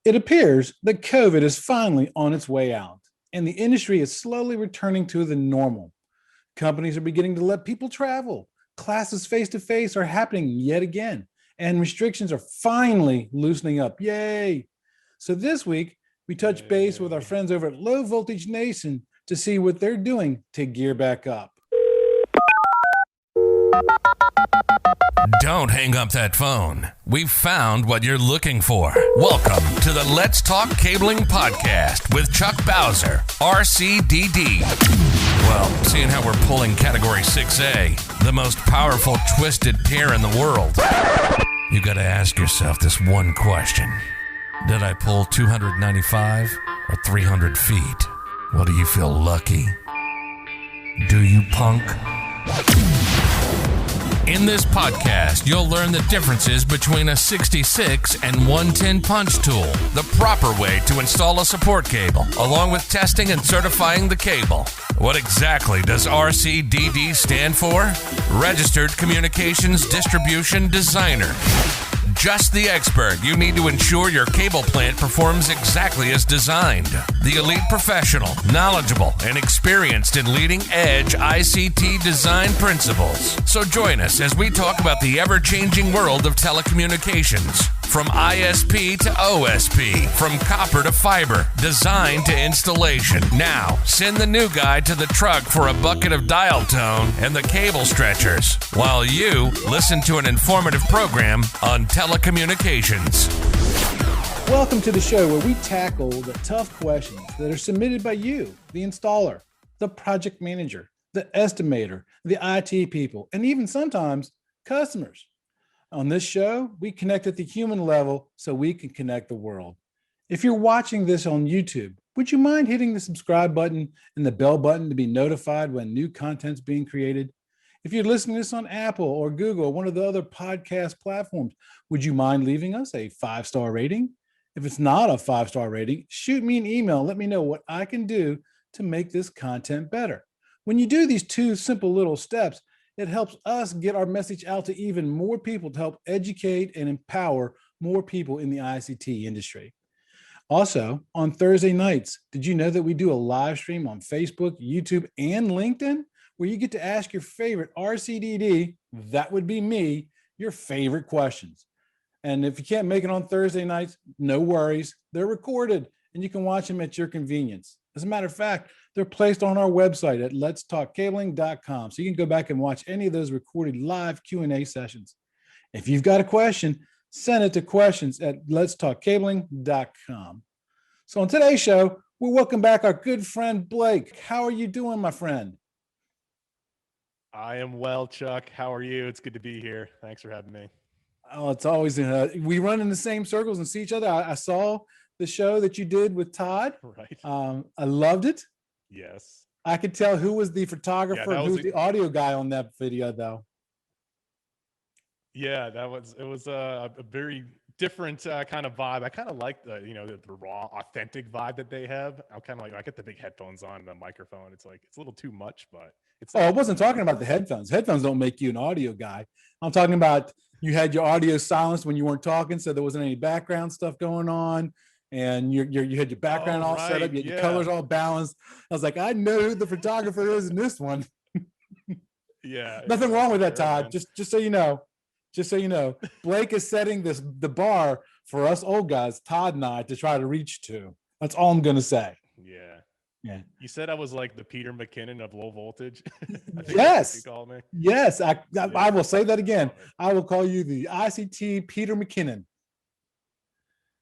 It appears that COVID is finally on its way out, and the industry is slowly returning to the normal. Companies are beginning to let people travel. Classes face to face are happening yet again, and restrictions are finally loosening up. Yay! So this week, we touch base with our friends over at Low Voltage Nation to see what they're doing to gear back up. Don't hang up that phone. We've found what you're looking for. Welcome to the Let's Talk Cabling podcast with Chuck Bowser, RCDD. Well, seeing how we're pulling Category 6A, the most powerful twisted pair in the world, you got to ask yourself this one question. Did I pull 295 or 300 feet? Well, do you feel lucky? Do you, punk? In this podcast, you'll learn the differences between a 66 and 110 punch tool, the proper way to install a support cable, along with testing and certifying the cable. What exactly does RCDD stand for? Registered Communications Distribution Designer. Just the expert you need to ensure your cable plant performs exactly as designed. The elite professional, knowledgeable, and experienced in leading-edge ICT design principles. So join us as we talk about the ever-changing world of telecommunications. From ISP to OSP, from copper to fiber, design to installation. Now, send the new guy to the truck for a bucket of dial tone and the cable stretchers, while you listen to an informative program on telecommunications. Welcome to the show where we tackle the tough questions that are submitted by you, the installer, the project manager, the estimator, the IT people, and even sometimes customers. On this show, we connect at the human level so we can connect the world. If you're watching this on YouTube, would you mind hitting the subscribe button and the bell button to be notified when new content's being created? If you're listening to this on Apple or Google or one of the other podcast platforms, would you mind leaving us a 5-star rating? If it's not a 5-star rating, shoot me an email and let me know what I can do to make this content better. When you do these two simple little steps, it helps us get our message out to even more people to help educate and empower more people in the ICT industry. Also, on Thursday nights, did you know that we do a live stream on Facebook, YouTube, and LinkedIn where you get to ask your favorite RCDD, that would be me, your favorite questions. And if you can't make it on Thursday nights, no worries. They're recorded and you can watch them at your convenience. As a matter of fact, they're placed on our website at letstalkcabling.com. So you can go back and watch any of those recorded live Q&A sessions. If you've got a question, send it to questions at letstalkcabling.com. So on today's show, we'll welcome back our good friend, Blake. How are you doing, my friend? I am well, Chuck. How are you? It's good to be here. Thanks for having me. Oh, it's always, we run in the same circles and see each other. I saw the show that you did with Todd. Right. I loved it. Yes. I could tell who was the photographer and who's the audio guy on that video, though. Yeah, it was a very different kind of vibe. I kind of like the raw, authentic vibe that they have. I'm kind of like, I get the big headphones on and the microphone. It's like, it's a little too much, but it's. Oh, I wasn't talking about the headphones. Headphones don't make you an audio guy. I'm talking about you had your audio silenced when you weren't talking, so there wasn't any background stuff going on. And you had your background all set up, you had your colors all balanced. I was like, I know who the photographer is in this one. Yeah. Nothing wrong with that, Todd. Man. Just so you know, Blake is setting the bar for us old guys, Todd and I, to try to reach to. That's all I'm gonna say. Yeah. Yeah. You said I was like the Peter McKinnon of low voltage. Yes. You call me. Yes. I will say that again. I will call you the ICT Peter McKinnon.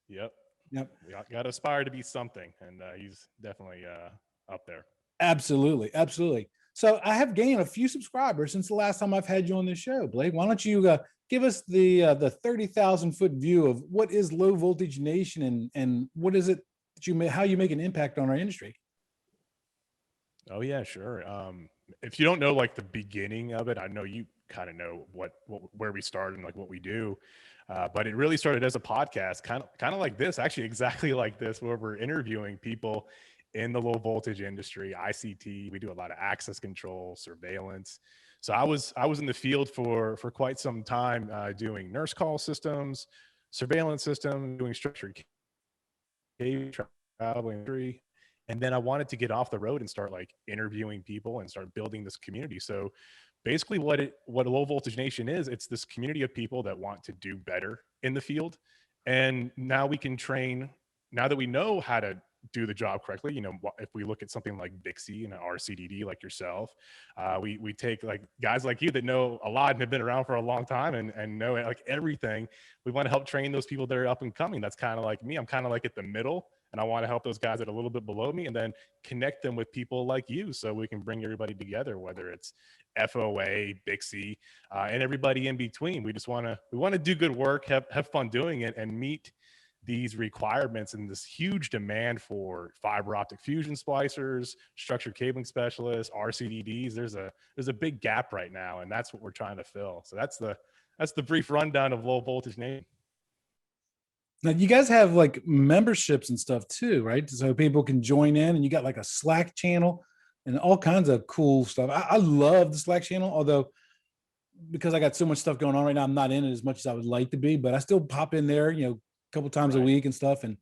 Yep. We got to aspire to be something, and he's definitely up there. Absolutely. So I have gained a few subscribers since the last time I've had you on this show, Blake. Why don't you give us the 30,000-foot view of what is Low Voltage Nation and what is it that how you make an impact on our industry? Oh yeah, sure. If you don't know like the beginning of it, I know you kind of know where we started and like what we do. But it really started as a podcast, kind of like this, actually exactly like this, where we're interviewing people in the low voltage industry, ICT. We do a lot of access control, surveillance. So I was in the field for quite some time, doing nurse call systems, surveillance system, doing structured traveling, and then I wanted to get off the road and start like interviewing people and start building this community. So basically what Low Voltage Nation is, it's this community of people that want to do better in the field. And now we can train, now that we know how to do the job correctly, if we look at something like Bixie and an RCDD like yourself, we take like guys like you that know a lot and have been around for a long time and know like everything. We want to help train those people that are up and coming. That's kind of like me. I'm kind of like at the middle, and I want to help those guys that are a little bit below me and then connect them with people like you so we can bring everybody together, whether it's FOA, Bixie, and everybody in between. We want to do good work, have fun doing it, and meet these requirements and this huge demand for fiber optic fusion splicers, structured cabling specialists, RCDDs. There's a big gap right now, and that's what we're trying to fill. So that's the brief rundown of Low Voltage Nation. Now you guys have like memberships and stuff too, right? So people can join in, and you got like a Slack channel and all kinds of cool stuff. I love the Slack channel, although because I got so much stuff going on right now, I'm not in it as much as I would like to be, but I still pop in there, a couple times a week and stuff. And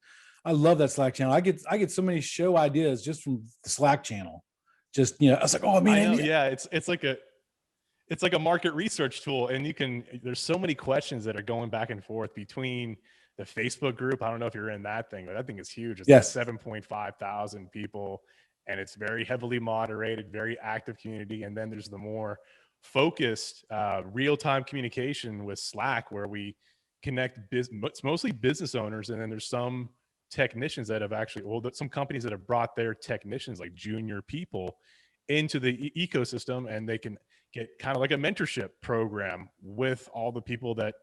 I love that Slack channel. I get so many show ideas just from the Slack channel. Just, I was like, oh man. Yeah. It's like a market research tool, and there's so many questions that are going back and forth between the Facebook group. I don't know if you're in that thing, but that thing is huge. It's yes. Like 7.5 thousand people, and it's very heavily moderated, very active community. And then there's the more focused real-time communication with Slack, where we connect it's mostly business owners, and then there's some technicians that have some companies that have brought their technicians, like junior people, into the ecosystem, and they can get kind of like a mentorship program with all the people that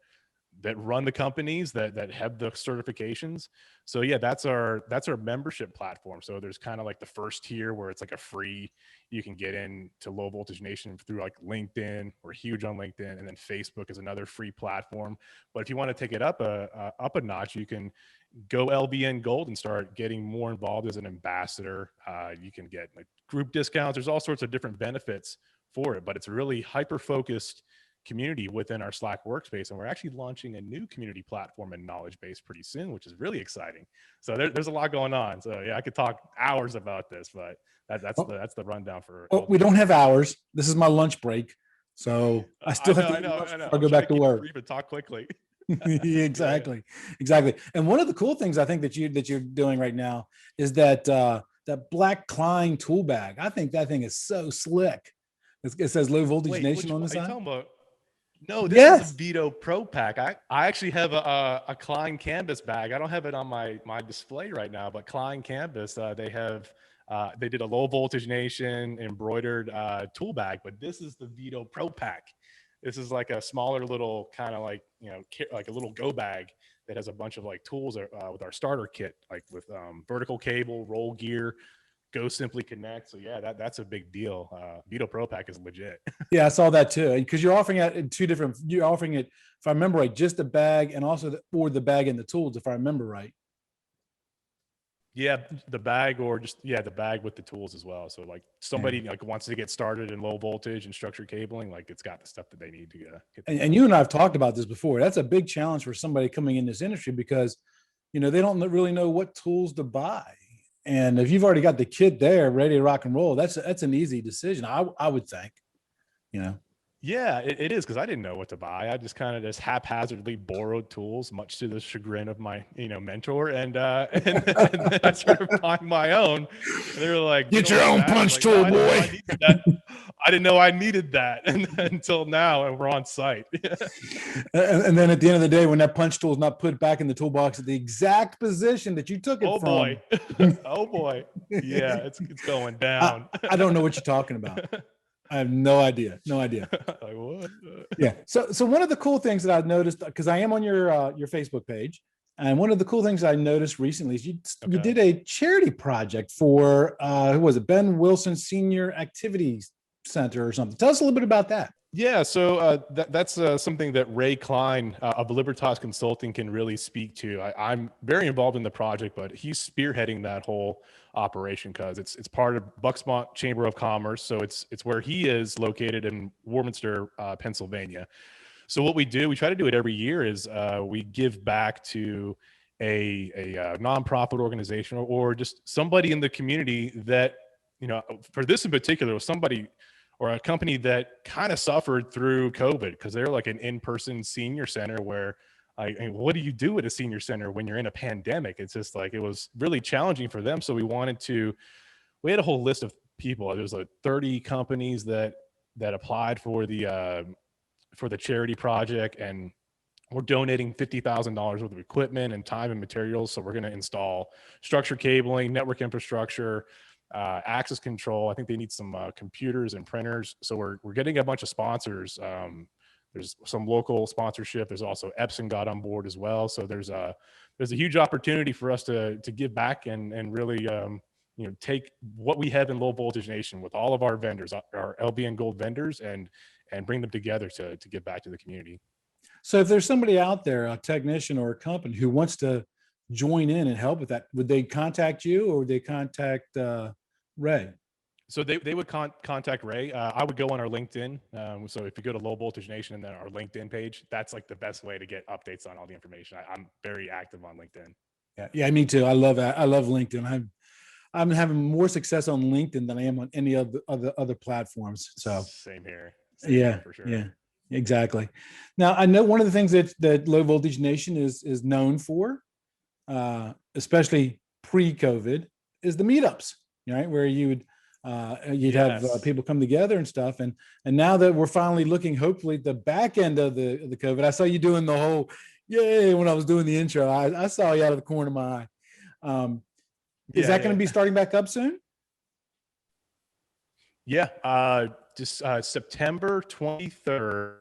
run the companies that have the certifications. So yeah, that's our membership platform. So there's kind of like the first tier where it's like a free, you can get into Low Voltage Nation through like LinkedIn. We're huge on LinkedIn, and then Facebook is another free platform. But if you want to take it up a notch, you can go LBN Gold and start getting more involved as an ambassador. You can get like group discounts. There's all sorts of different benefits for it, but it's a really hyper focused community within our Slack workspace, and we're actually launching a new community platform and knowledge base pretty soon, which is really exciting. So there's a lot going on. So yeah, I could talk hours about this, but that's the rundon for. Well, we don't have hours. This is my lunch break, so I still have to go back to work. Brief and talk quickly. Exactly. And one of the cool things I think that you're doing right now is that black Klein tool bag. I think that thing is so slick. It says Low Voltage Nation on the side. No, this is a Vito Pro Pack. I actually have a Klein Canvas bag. I don't have it on my display right now, but Klein Canvas, they did a Low Voltage Nation embroidered tool bag, but this is the Vito Pro Pack. This is like a smaller little kind of like, like a little go bag that has a bunch of like tools with our starter kit, like with vertical cable, roll gear, Go Simply Connect. So yeah, that's a big deal. Vito Pro Pack is legit. Yeah, I saw that too. Because you're offering it in you're offering it, if I remember right, just the bag and also the bag and the tools, if I remember right. Yeah, the bag the bag with the tools as well. So like somebody like wants to get started in low voltage and structured cabling, like it's got the stuff that they need to get. And you and I have talked about this before. That's a big challenge for somebody coming in this industry because, they don't really know what tools to buy. And if you've already got the kit there ready to rock and roll, that's an easy decision. I would think, Yeah, it is, because I didn't know what to buy. I just kind of haphazardly borrowed tools, much to the chagrin of my mentor, and then I started buying my own. And they were like, "Get your own punch tool, boy." I didn't know I needed that until now, and we're on site. And then at the end of the day, when that punch tool is not put back in the toolbox at the exact position that you took it from, boy, oh boy, yeah, it's going down. I don't know what you're talking about. I have no idea. Like what? Yeah. So one of the cool things that I've noticed, because I am on your Facebook page, and one of the cool things I noticed recently is you did a charity project for who was it? Ben Wilson Senior Activities Center or something. Tell us a little bit about that. Yeah, so that's something that Ray Klein of Libertas Consulting can really speak to. I'm very involved in the project, but he's spearheading that whole operation because it's part of Bucksmont Chamber of Commerce. So it's where he is located in Warminster, Pennsylvania. So what we try to do it every year, is we give back to a nonprofit organization or just somebody in the community that, for this in particular, was somebody or a company that kind of suffered through COVID because they're like an in-person senior center where what do you do at a senior center when you're in a pandemic? It's just like, it was really challenging for them. So we had a whole list of people. There was like 30 companies that applied for the charity project, and we're donating $50,000 worth of equipment and time and materials. So we're going to install structured cabling, network infrastructure, access control. I think they need some computers and printers. So we're getting a bunch of sponsors. There's some local sponsorship. There's also Epson got on board as well. So there's a huge opportunity for us to give back and really take what we have in Low Voltage Nation with all of our vendors, our LBN Gold vendors, and bring them together to give back to the community. So if there's somebody out there, a technician or a company who wants to join in and help with that, would they contact you or would they contact Ray? So they would contact Ray. I would go on our LinkedIn. So if you go to Low Voltage Nation and then our LinkedIn page, that's like the best way to get updates on all the information. I'm very active on LinkedIn. Yeah, me too. I love LinkedIn. I'm having more success on LinkedIn than I am on any other platforms. So same here. For sure. Yeah, exactly. Now I know one of the things that Low Voltage Nation is known for, especially pre-COVID, is the meetups, right? Where you'd have people come together and stuff. And now that we're finally looking, hopefully, at the back end of the COVID, I saw you doing the whole yay when I was doing the intro. I saw you out of the corner of my eye. Is that going to be starting back up soon? Yeah, just September 23rd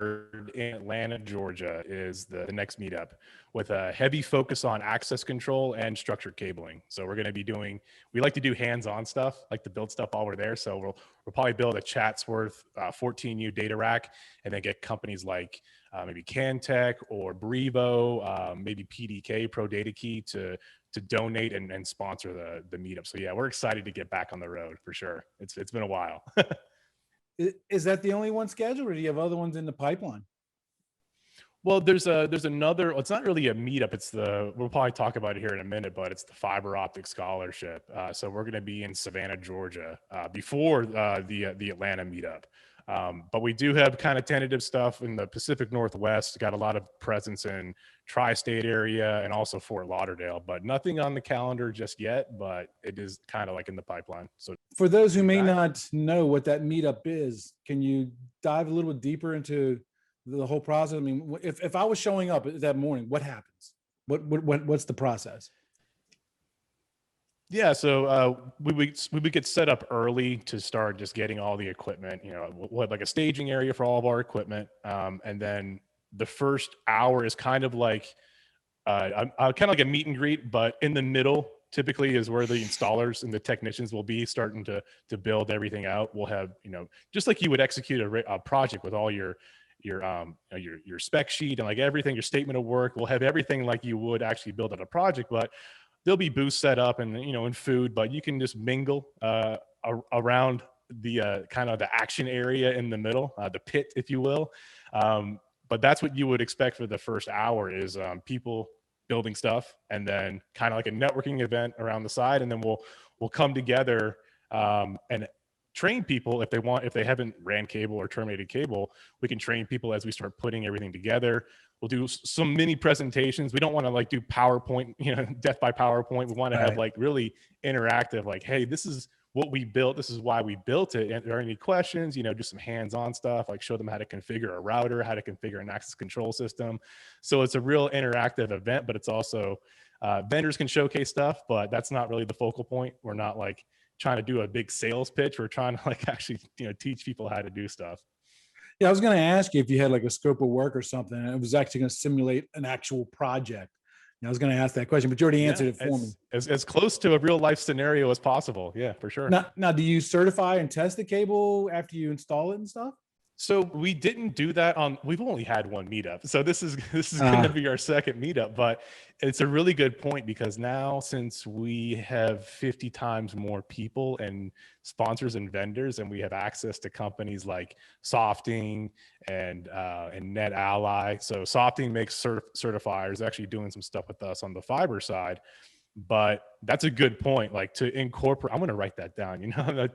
in Atlanta, Georgia is the next meetup with a heavy focus on access control and structured cabling. So we're going to be we like to do hands-on stuff, like to build stuff while we're there. So we'll probably build a Chatsworth 14U data rack and then get companies like maybe Cantech or Brevo, maybe PDK, Pro Data Key to donate and sponsor the meetup. So yeah, we're excited to get back on the road for sure. It's been a while. Is that the only one scheduled, or do you have other ones in the pipeline? Well, there's another. It's not really a meetup. We'll probably talk about it here in a minute, but it's the fiber optic scholarship. So we're going to be in Savannah, Georgia, before the Atlanta meetup. But we do have kind of tentative stuff in the Pacific Northwest. Got a lot of presence in tri-state area and also Fort Lauderdale, but nothing on the calendar just yet, but it is kind of like in the pipeline. So for those who may not know what that meetup is, can you dive a little bit deeper into the whole process? I mean, if I was showing up that morning, what happens? What's the process? Yeah, so we would get set up early to start just getting all the equipment. We'll have like a staging area for all of our equipment, and then the first hour is kind of like a meet and greet, but in the middle typically is where the installers and the technicians will be starting to build everything out. We'll have just like you would execute a project with all your spec sheet and like everything, your statement of work. We'll have everything like you would actually build at a project, but there'll be booths set up and and food, but you can just mingle around the kind of the action area in the middle, the pit, if you will. But that's what you would expect for the first hour is people building stuff, and then kind of like a networking event around the side, and then we'll come together and train people if they haven't ran cable or terminated cable. We can train people as we start putting everything together. We'll do some mini presentations. We don't want to like do PowerPoint, death by PowerPoint. We want to have like really interactive, like, hey, this is what we built. This is why we built it. And if there are any questions, just some hands-on stuff, like show them how to configure a router, how to configure an access control system. So it's a real interactive event, but it's also vendors can showcase stuff, but that's not really the focal point. We're not like trying to do a big sales pitch. We're trying to like actually, teach people how to do stuff. Yeah, I was going to ask you if you had like a scope of work or something, and it was actually going to simulate an actual project. I was going to ask that question, but you already answered it for me. As close to a real life scenario as possible. Yeah, for sure. Now, do you certify and test the cable after you install it and stuff? So we didn't do that we've only had one meetup. So this is going to be our second meetup, but it's a really good point because now since we have 50 times more people and sponsors and vendors, and we have access to companies like Softing and NetAlly. So Softing makes certifiers, actually doing some stuff with us on the fiber side. But that's a good point. Like to incorporate, I'm going to write that down,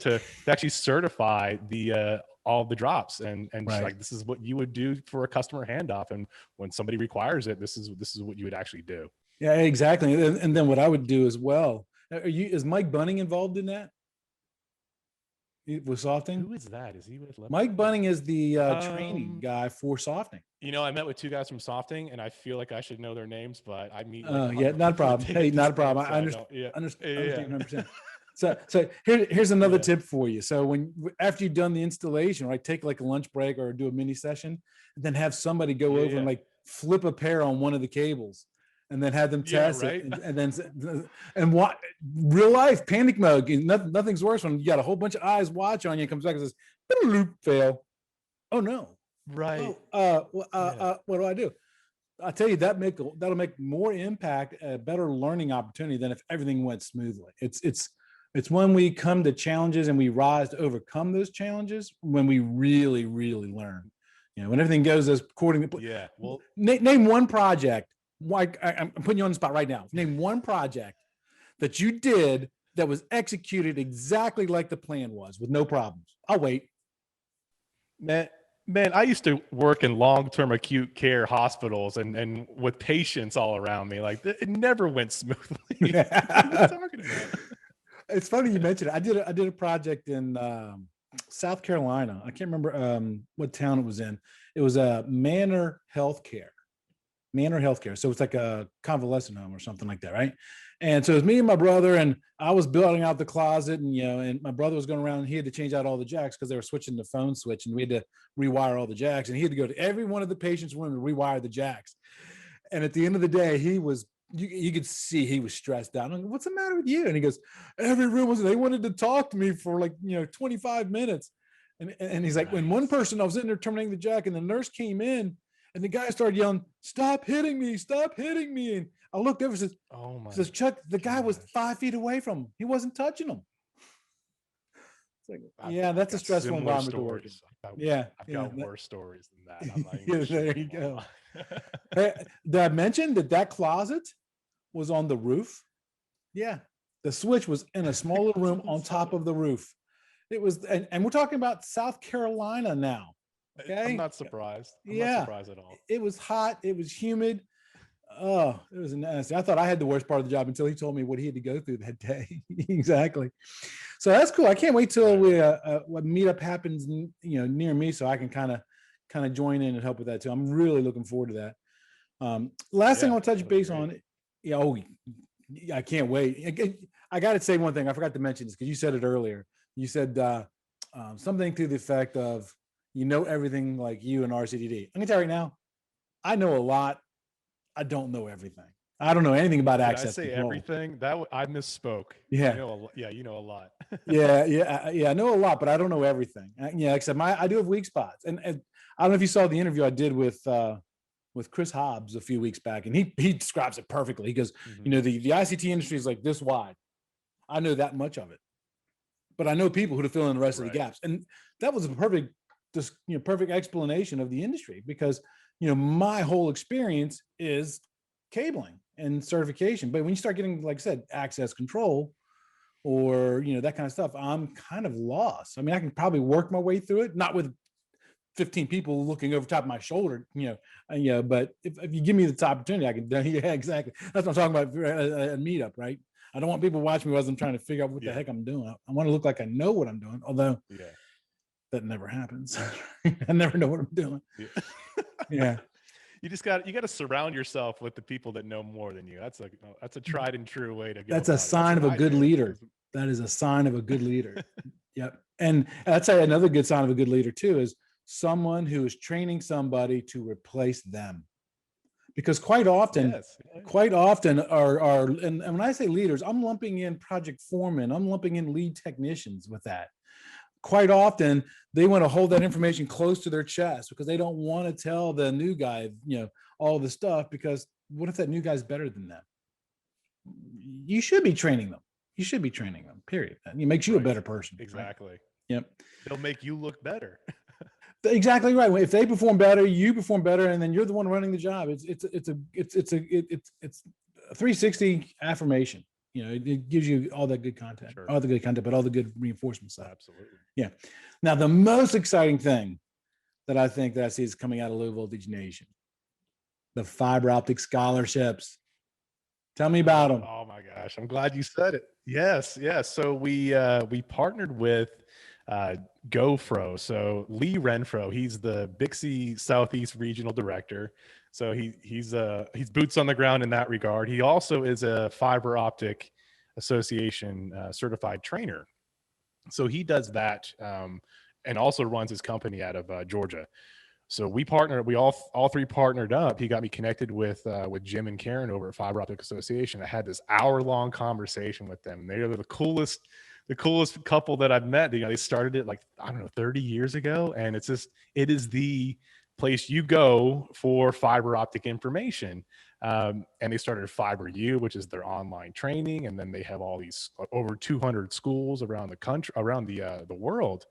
to actually certify the all the drops and Right. like, this is what you would do for a customer handoff. And when somebody requires it, this is what you would actually do. Yeah, exactly. And then what I would do as well. Is Mike Bunning involved in that? With Softing? Who is that? Is he with Mike Bunning is the training guy for Softing. I met with two guys from Softing, and I feel like I should know their names, but I meet. Yeah, not a problem. Hey, not a problem. I understand. Understand 100%. So here's another tip for you. So after you've done the installation, right, take like a lunch break or do a mini session, and then have somebody go over and like flip a pair on one of the cables, and then have them test it, and what real life panic mode. Nothing's worse when you got a whole bunch of eyes watch on you. It comes back and says, fail. Oh no. Right. What do I do? I'll tell you that'll make more impact, a better learning opportunity than if everything went smoothly. It's when we come to challenges and we rise to overcome those challenges when we really, really learn. When everything goes as according to plan. Yeah. Well, name one project. I'm putting you on the spot right now. Name one project that you did that was executed exactly like the plan was with no problems. I'll wait. Man, I used to work in long-term acute care hospitals and with patients all around me. Like it never went smoothly. What are you talking about? It's funny you mentioned it. I did a project in South Carolina. I can't remember what town it was in. It was a Manor Healthcare. So it's like a convalescent home or something like that, right? And so it was me and my brother, and I was building out the closet, and and my brother was going around, and he had to change out all the jacks because they were switching the phone switch, and we had to rewire all the jacks, and he had to go to every one of the patients' room to rewire the jacks. And at the end of the day, he was, you could see he was stressed out. I'm like, what's the matter with you? And he goes, every room they wanted to talk to me for like 25 minutes, and he's like, when one person, I was sitting there terminating the jack, and the nurse came in. And the guy started yelling, "Stop hitting me! Stop hitting me!" And I looked over and says, "Oh my!" Says Chuck, the guy was 5 feet away from him. He wasn't touching him. It's like, that's a stressful environment to work in. I've got worse stories than that. There you go. Hey, did I mention that closet was on the roof? Yeah, the switch was in a smaller room on top of the roof. It was, and we're talking about South Carolina now. Okay. I'm not surprised. I'm not surprised at all. It was hot. It was humid. Oh, it was nasty. I thought I had the worst part of the job until he told me what he had to go through that day. Exactly. So that's cool. I can't wait till what meetup happens, near me, so I can kind of join in and help with that too. I'm really looking forward to that. Last thing I'll touch base on. I can't wait. I got to say one thing. I forgot to mention this because you said it earlier. You said something to the effect of, everything like you and RCDD. I'm gonna tell you right now, I know a lot. I don't know everything. I don't know anything about access control. I say everything? I misspoke. Yeah. You know a lot. yeah. I know a lot, but I don't know everything. Except I do have weak spots. And I don't know if you saw the interview I did with Chris Hobbs a few weeks back, and he describes it perfectly. He goes, the ICT industry is like this wide. I know that much of it, but I know people who to fill in the rest of the gaps. And that was a perfect explanation of the industry because, my whole experience is cabling and certification. But when you start getting, like I said, access control or, that kind of stuff, I'm kind of lost. I mean, I can probably work my way through it, not with 15 people looking over top of my shoulder, but if you give me the opportunity, I can, yeah, exactly. That's what I'm talking about, a meetup, right? I don't want people watching me as I'm trying to figure out what the heck I'm doing. I want to look like I know what I'm doing, although that never happens. I never know what I'm doing. Yeah. You got to surround yourself with the people that know more than you. That's a tried and true way to go. That's a sign of a good leader. That is a sign of a good leader. Yep. And I'd say another good sign of a good leader too is someone who is training somebody to replace them. Because quite often are and when I say leaders, I'm lumping in project foremen, I'm lumping in lead technicians with that. quite often they want to hold that information close to their chest because they don't want to tell the new guy, all the stuff, because what if that new guy's better than them? You should be training them. You should be training them, period. It makes you a better person. Exactly. Right? Yep. They'll make you look better. Exactly right. If they perform better, you perform better, and then you're the one running the job. It's a 360 affirmation. It gives you all that good content, Sure. all the good content, but all the good reinforcement stuff. Absolutely. Yeah. Now, the most exciting thing that I see is coming out of Low Voltage Nation, the fiber optic scholarships. Tell me about them. Oh my gosh, I'm glad you said it. Yes. So we partnered with GoFro. So Lee Renfro, he's the Bixby Southeast Regional Director. So he's boots on the ground in that regard. He also is a Fiber Optic Association certified trainer. So he does that and also runs his company out of Georgia. So we all three partnered up. He got me connected with Jim and Karen over at Fiber Optic Association. I had this hour-long conversation with them. They are the coolest couple that I've met. They started it 30 years ago, and it is the place you go for fiber optic information. And they started Fiber U, which is their online training, and then they have all these over 200 schools around the country, around the world.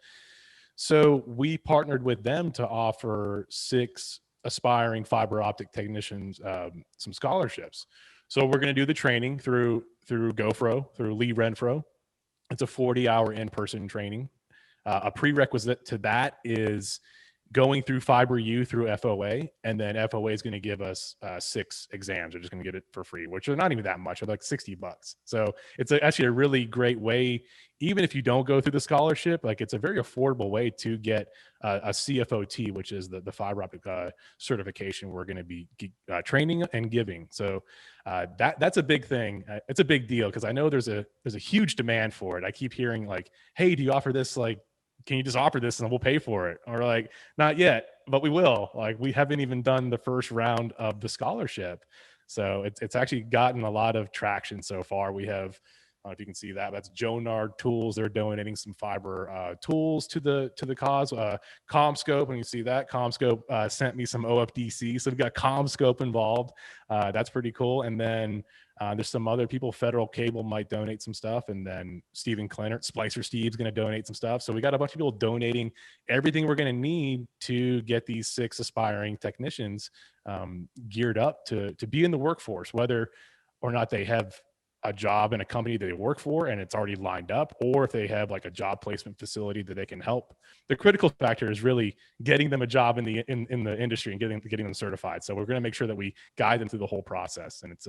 So we partnered with them to offer 6 aspiring fiber optic technicians some scholarships. So we're going to do the training through GoFro, through Lee Renfro. It's a 40-hour in-person training. A prerequisite to that is going through Fiber U through FOA, and then FOA is going to give us 6 exams. They're just going to get it for free, which are not even that much. They're like $60. So it's actually a really great way, even if you don't go through the scholarship, it's a very affordable way to get a CFOT, which is the fiber optic certification we're going to be training and giving. So that's a big thing. It's a big deal because I know there's a huge demand for it. I keep hearing hey, do you offer this? Can you just offer this and we'll pay for it? Or not yet, but we will. We haven't even done the first round of the scholarship. So it's actually gotten a lot of traction so far. We have, I don't know if you can see that, that's Jonard Tools. They're donating some fiber tools to the cause. CommScope, when you see that, CommScope sent me some OFDC. So we've got CommScope involved. That's pretty cool. And then there's some other people. Federal Cable might donate some stuff, and then Stephen Clennert, Splicer Steve's going to donate some stuff. So we got a bunch of people donating everything we're going to need to get these 6 aspiring technicians geared up to be in the workforce, whether or not they have a job in a company that they work for and it's already lined up, or if they have a job placement facility that they can help. The critical factor is really getting them a job in the industry and getting them certified. So we're going to make sure that we guide them through the whole process, and it's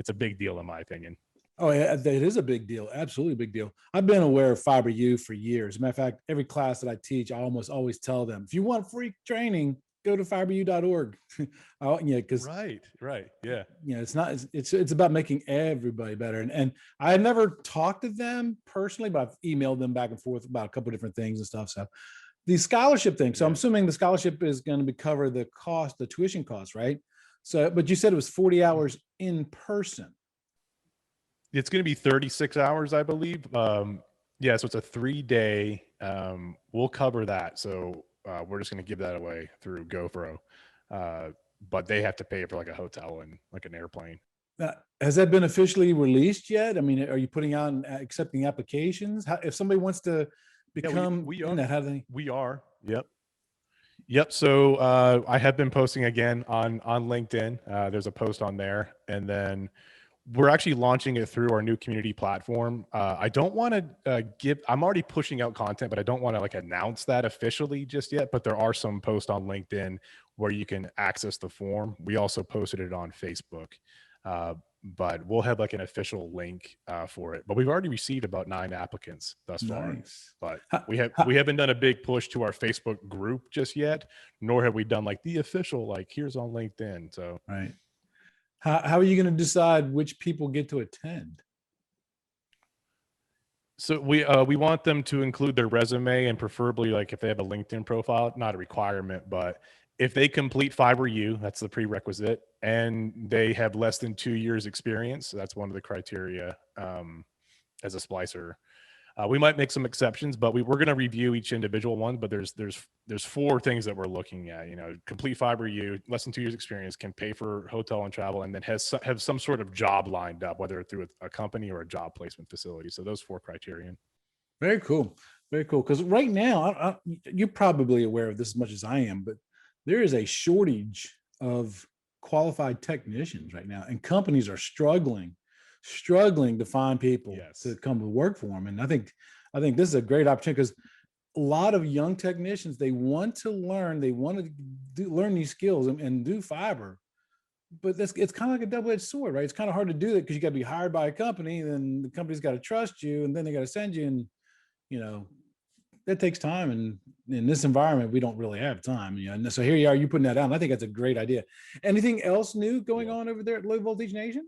a big deal in my opinion. Oh, yeah, it is a big deal. Absolutely a big deal. I've been aware of Fiber U for years. As a matter of fact, every class that I teach, I almost always tell them, if you want free training, go to fiberu.org. Because right, yeah, it's about making everybody better. And I had never talked to them personally, but I've emailed them back and forth about a couple of different things and stuff. So the scholarship thing. So I'm assuming the scholarship is going to cover the cost, the tuition cost, right? So, but you said it was 40 hours in person. It's going to be 36 hours, I believe. So it's a 3-day. We'll cover that. So we're just going to give that away through GoPro. But they have to pay for a hotel and an airplane. Has that been officially released yet? I mean, are you putting out and accepting applications? If somebody wants to become we are. in that, how do they? We are. Yep. So I have been posting again on LinkedIn. There's a post on there, and then we're actually launching it through our new community platform. I don't want to I'm already pushing out content, but I don't want to announce that officially just yet. But there are some posts on LinkedIn where you can access the form. We also posted it on Facebook, but we'll have an official link for it. But we've already received about 9 applicants thus far. Nice. But we haven't done a big push to our Facebook group just yet, nor have we done the official here's on LinkedIn. So right. How are you going to decide which people get to attend? So we want them to include their resume, and preferably if they have a LinkedIn profile, not a requirement, but if they complete Fiber U, that's the prerequisite, and they have less than 2 years experience. So that's one of the criteria as a splicer. We might make some exceptions, but we're going to review each individual one. But there's 4 things that we're looking at. Complete fiber U, less than 2 years experience, can pay for hotel and travel, and then have some sort of job lined up, whether through a company or a job placement facility. So those 4 criterion. Very cool. Very cool. Because right now, you're probably aware of this as much as I am, but there is a shortage of qualified technicians right now, and companies are struggling to find people to come to work for them. And I think this is a great opportunity, because a lot of young technicians, they want to learn these skills and do fiber, but it's kind of like a double-edged sword, right? It's kind of hard to do that because you got to be hired by a company, then the company's got to trust you, and then they got to send you, and that takes time. And in this environment, we don't really have time. And so here you are, you putting that out. And I think that's a great idea. Anything else new going on over there at Low Voltage Nation?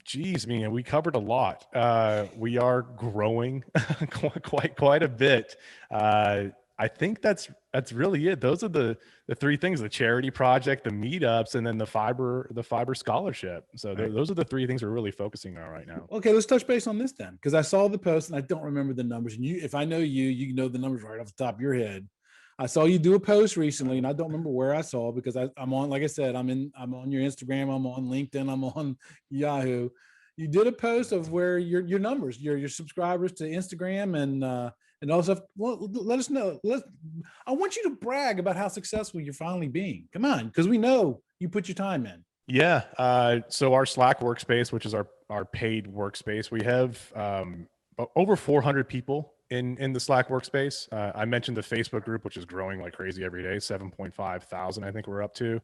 Geez, we covered a lot. We are growing quite a bit. I think that's really it. Those are the 3 things: the charity project, the meetups, and then the fiber scholarship. So those are the 3 things we're really focusing on right now. Okay, let's touch base on this then, because I saw the post and I don't remember the numbers. And if I know you know the numbers right off the top of your head. I saw you do a post recently, and I don't remember where I saw, because I'm on, like I said, I'm on your Instagram, I'm on LinkedIn, I'm on Yahoo. You did a post of where your numbers, your subscribers to Instagram and all stuff. Well, let us know. I want you to brag about how successful you're finally being. Come on, because we know you put your time in. Yeah. So our Slack workspace, which is our paid workspace, we have over 400 people in the Slack workspace. I mentioned the Facebook group, which is growing like crazy every day, 7.5 thousand, I think we're up to.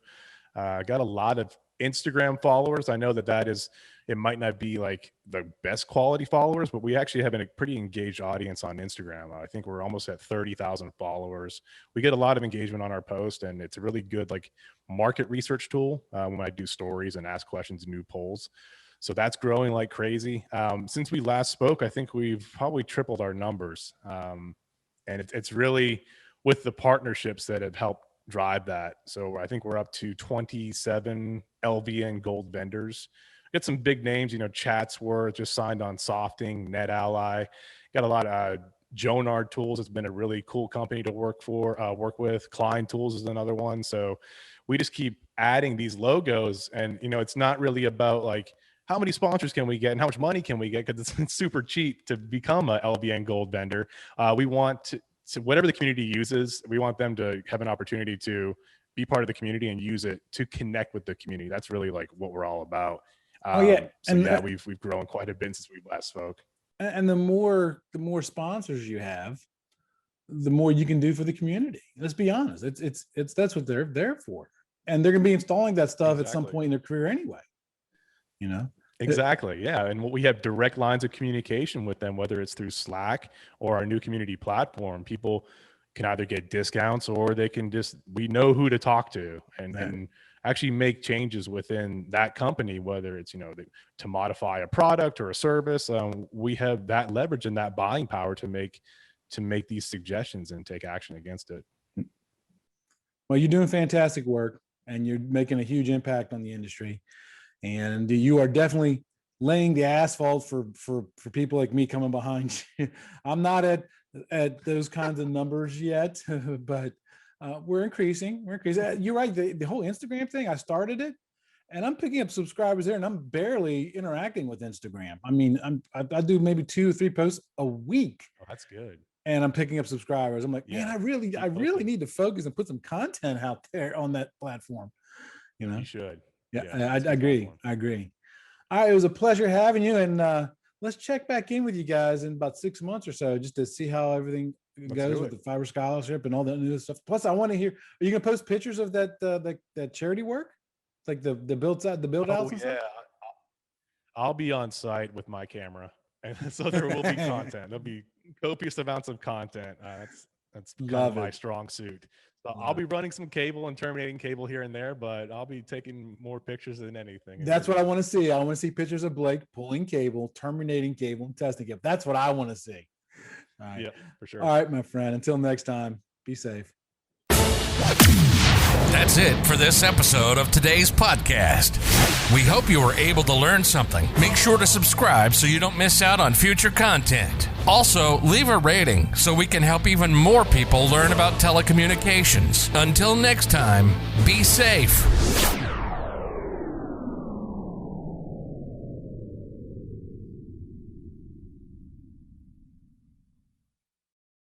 Got a lot of Instagram followers. I know it might not be like the best quality followers, but we actually have a pretty engaged audience on Instagram. I think we're almost at 30,000 followers. We get a lot of engagement on our post, and it's a really good like market research tool when I do stories and ask questions in new polls. So that's growing like crazy. Since we last spoke, I think we've probably tripled our numbers. And it's really with the partnerships that have helped drive that. So I think we're up to 27 LVN gold vendors. Get some big names, Chatsworth just signed on Softing, NetAlly. Got a lot of Jonard Tools. It's been a really cool company to work with. Klein Tools is another one. So we just keep adding these logos, and it's not really about like how many sponsors can we get and how much money can we get, because it's super cheap to become a LVN gold vendor. We want to whatever the community uses, we want them to have an opportunity to be part of the community and use it to connect with the community. That's really like what we're all about. We've grown quite a bit since we last spoke. And the more sponsors you have, the more you can do for the community. Let's be honest. It's that's what they're there for. And they're going to be installing that stuff at some point in their career anyway. Exactly. Yeah. And we have direct lines of communication with them, whether it's through Slack or our new community platform. People can either get discounts, or they can we know who to talk to and actually make changes within that company, whether it's, to modify a product or a service. We have that leverage and that buying power to make these suggestions and take action against it. Well, you're doing fantastic work, and you're making a huge impact on the industry. And you are definitely laying the asphalt for people like me coming behind you. I'm not at those kinds of numbers yet, but we're increasing. You're right. The whole Instagram thing, I started it, and I'm picking up subscribers there, and I'm barely interacting with Instagram. I mean, I do maybe 2 or 3 posts a week. Oh, that's good. And I'm picking up subscribers. I'm like, man, I really need to focus and put some content out there on that platform. You should. Yeah, I agree. I agree. All right. It was a pleasure having you. And let's check back in with you guys in about 6 months or so, just to see how everything goes with the fiber scholarship and all that new stuff. Plus, I want to hear, are you going to post pictures of that charity work? Like the build outs and stuff? I'll be on site with my camera. And so there will be content. There'll be copious amounts of content. That's kind of my strong suit. So I'll be running some cable and terminating cable here and there, but I'll be taking more pictures than anything. That's what I want to see. I want to see pictures of Blake pulling cable, terminating cable, and testing cable. That's what I want to see. All right. Yeah, for sure. All right, my friend. Until next time, be safe. That's it for this episode of today's podcast. We hope you were able to learn something. Make sure to subscribe so you don't miss out on future content. Also, leave a rating so we can help even more people learn about telecommunications. Until next time, be safe.